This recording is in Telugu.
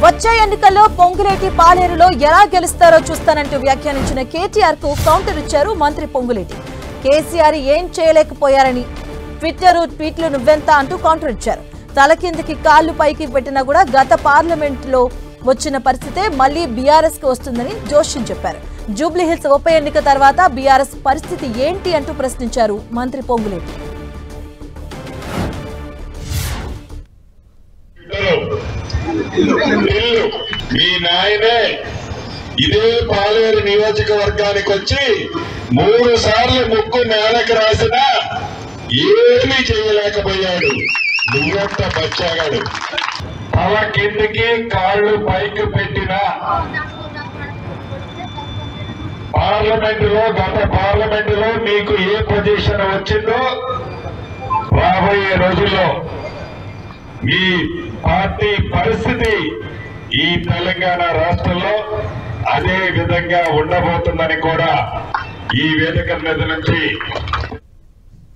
వచ్చే ఎన్నికల్లో పొంగులేటి పాలేరులో ఎలా గెలుస్తారో చూస్తానంటూ వ్యాఖ్యానించిన కేటీఆర్ కు కౌంటర్ ఇచ్చారు మంత్రి పొంగులేటి. కేసీఆర్ ఏం చేయలేకపోయారని ట్వీట్లు నువ్వెంత అంటూ కౌంటర్ ఇచ్చారు. తలకిందికి కాళ్లు పైకి పెట్టినా కూడా గత పార్లమెంట్లో వచ్చిన పరిస్థితే మళ్లీ బీఆర్ఎస్ కు వస్తుందని జోష్యం చెప్పారు. జూబ్లీహిల్స్ ఉప ఎన్నిక తర్వాత బీఆర్ఎస్ పరిస్థితి ఏంటి అంటూ ప్రశ్నించారు మంత్రి పొంగులేటి. మీ నాయనే ఇదే పాలేరు నియోజకవర్గానికి వచ్చి 3 సార్లు ముక్కు నేలకు రాసినా ఏమీ చేయలేకపోయాడు. నువ్వెంత బచ్చాగాడు. తల కిందికి కాళ్ళు పైకి పెట్టిన గత పార్లమెంటులో మీకు ఏ పొజిషన్ వచ్చిందో రాబోయే రోజుల్లో మీ పార్టీ పరిస్థితి ఈ తెలంగాణ రాష్ట్రంలో అదే విధంగా ఉండబోతుందని కూడా ఈ వేదిక మీద నుంచి